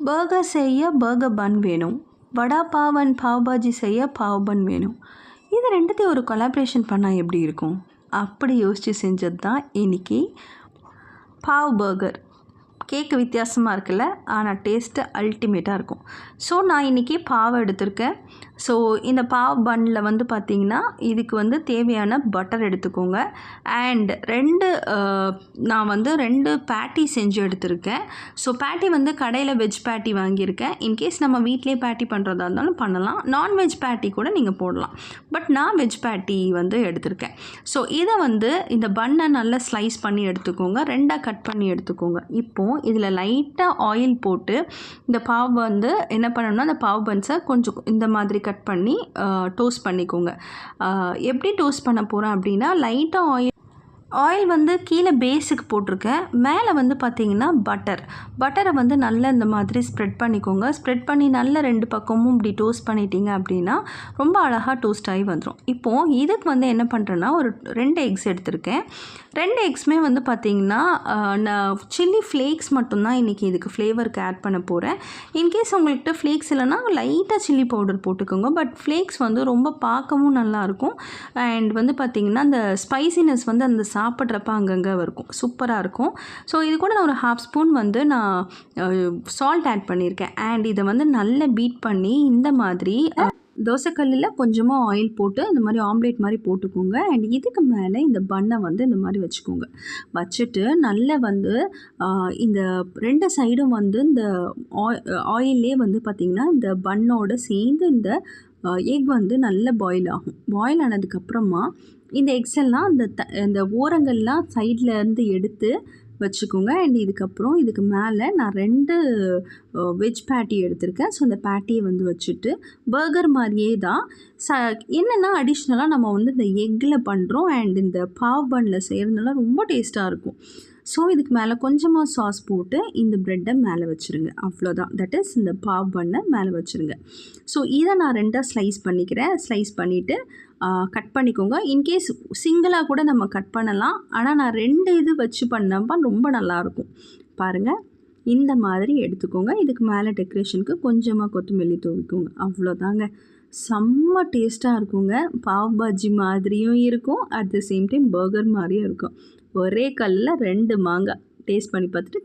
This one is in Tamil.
பர்கர் செய்ய பர்கர் பன் வேணும், வடா பாவ் அண்ட் பாவ் பாஜி செய்ய பாவ் பன் வேணும். இது ரெண்டுத்தையும் ஒரு கொலாப்ரேஷன் பண்ணால் எப்படி இருக்கும்? அப்படி யோசித்து செஞ்சது தான் இன்றைக்கி பாவ் பர்கர். கேக்கு வித்தியாசமாக இருக்குல்ல, ஆனால் டேஸ்ட்டு அல்டிமேட்டாக இருக்கும். ஸோ நான் இன்றைக்கி பாவை எடுத்திருக்கேன். ஸோ இந்த பாவ் பன்னில் வந்து பார்த்திங்கன்னா இதுக்கு வந்து தேவையான பட்டர் எடுத்துக்கோங்க. அண்ட் நான் வந்து 2 பேட்டி செஞ்சு எடுத்திருக்கேன். ஸோ பேட்டி வந்து கடையில் வெஜ் பேட்டி வாங்கியிருக்கேன். இன்கேஸ் நம்ம வீட்டிலே பேட்டி பண்ணுறதா இருந்தாலும் பண்ணலாம். நான்வெஜ் பேட்டி கூட நீங்கள் போடலாம். பட் நான் வெஜ் பேட்டி வந்து எடுத்திருக்கேன். ஸோ இதை வந்து இந்த பன்னை நல்லா ஸ்லைஸ் பண்ணி எடுத்துக்கோங்க, 2ஆக கட் பண்ணி எடுத்துக்கோங்க. இப்போது இதில் லைட்டாக ஆயில் போட்டு இந்த பாவ் வந்து என்ன பண்ணணும்னா அந்த பாவ் பன்ஸை கொஞ்சம் இந்த மாதிரி கட் பண்ணி டோஸ்ட் பண்ணிக்கோங்க. எப்படி டோஸ்ட் பண்ண போகிறேன் அப்படின்னா, லைட்டாக ஆயில் வந்து கீழே பேஸுக்கு போட்டிருக்கேன். மேலே வந்து பார்த்திங்கன்னா பட்டரை வந்து நல்லா இந்த மாதிரி ஸ்ப்ரெட் பண்ணிக்கோங்க. ஸ்ப்ரெட் பண்ணி நல்லா 2 பக்கமும் இப்படி டோஸ்ட் பண்ணிட்டீங்க அப்படின்னா ரொம்ப அழகாக டோஸ்ட் ஆகி வந்துடும். இப்போது இதுக்கு வந்து என்ன பண்ணுறேன்னா ஒரு 2 எக்ஸ் எடுத்திருக்கேன். 2 எக்ஸுமே வந்து பார்த்திங்கன்னா நான் சில்லி ஃப்ளேக்ஸ் மட்டும்தான் இன்றைக்கி இதுக்கு ஃப்ளேவருக்கு ஆட் பண்ண போகிறேன். இன்கேஸ் உங்கள்கிட்ட ஃப்ளேக்ஸ் இல்லைனா லைட்டாக சில்லி பவுடர் போட்டுக்கோங்க. பட் ஃப்ளேக்ஸ் வந்து ரொம்ப பார்க்கவும் நல்லாயிருக்கும். அண்ட் வந்து பார்த்திங்கன்னா அந்த ஸ்பைசினஸ் வந்து அந்த சாப்பிட்றப்ப அங்கங்கே இருக்கும், சூப்பராக இருக்கும். ஸோ இது கூட நான் ஒரு 1/2 ஸ்பூன் வந்து நான் சால்ட் ஆட் பண்ணியிருக்கேன். அண்ட் இதை வந்து நல்லா பீட் பண்ணி இந்த மாதிரி தோசைக்கல்லில் கொஞ்சமாக ஆயில் போட்டு இந்த மாதிரி ஆம்லேட் மாதிரி போட்டுக்கோங்க. அண்ட் இதுக்கு மேலே இந்த பன்னை வந்து இந்த மாதிரி வச்சுக்கோங்க. வச்சுட்டு நல்லா வந்து இந்த 2 சைடும் வந்து இந்த ஆயிலே வந்து பார்த்திங்கன்னா இந்த பன்னோடு சேர்ந்து இந்த எக் வந்து நல்லா பாயில் ஆகும். பாயில் ஆனதுக்கப்புறமா இந்த எக்ஸ் எல்லாம் இந்த ஓரங்கள்லாம் சைட்லேருந்து எடுத்து வச்சுக்கோங்க. அண்ட் இதுக்கப்புறம் இதுக்கு மேலே நான் 2 வெஜ் பேட்டி எடுத்திருக்கேன். ஸோ அந்த பேட்டியை வந்து வச்சுட்டு பர்கர் மாதிரியே தான் என்னென்னா அடிஷ்னலாக நம்ம வந்து இந்த எக்கில் பண்ணுறோம். அண்ட் இந்த பாவ் பன்னில் செய்கிறதுனால ரொம்ப டேஸ்ட்டாக இருக்கும். ஸோ இதுக்கு மேலே கொஞ்சமாக சாஸ் போட்டு இந்த ப்ரெட்டை மேலே வச்சுருங்க. அவ்வளோதான். தட் இஸ் இந்த பாவ் பன்னை மேலே வச்சுருங்க. ஸோ இதை நான் 2ஆக ஸ்லைஸ் பண்ணிக்கிறேன். ஸ்லைஸ் பண்ணிவிட்டு கட் பண்ணிக்கோங்க. இன்கேஸ் சிங்கிளாக கூட நம்ம கட் பண்ணலாம். ஆனால் நான் 2 இது வச்சு பண்ணப்போ ரொம்ப நல்லாயிருக்கும். பாருங்கள், இந்த மாதிரி எடுத்துக்கோங்க. இதுக்கு மேலே டெக்கரேஷனுக்கு கொஞ்சமாக கொத்தமல்லி தூவிக்கோங்க. அவ்வளோதாங்க. செம்ம டேஸ்ட்டாக இருக்குங்க. பாவ் பாஜி மாதிரியும் இருக்கும், at the same time burger மாதிரியும் இருக்கும். ஒரே கல்லில் 2 மாங்காய். டேஸ்ட் பண்ணி பார்த்துட்டு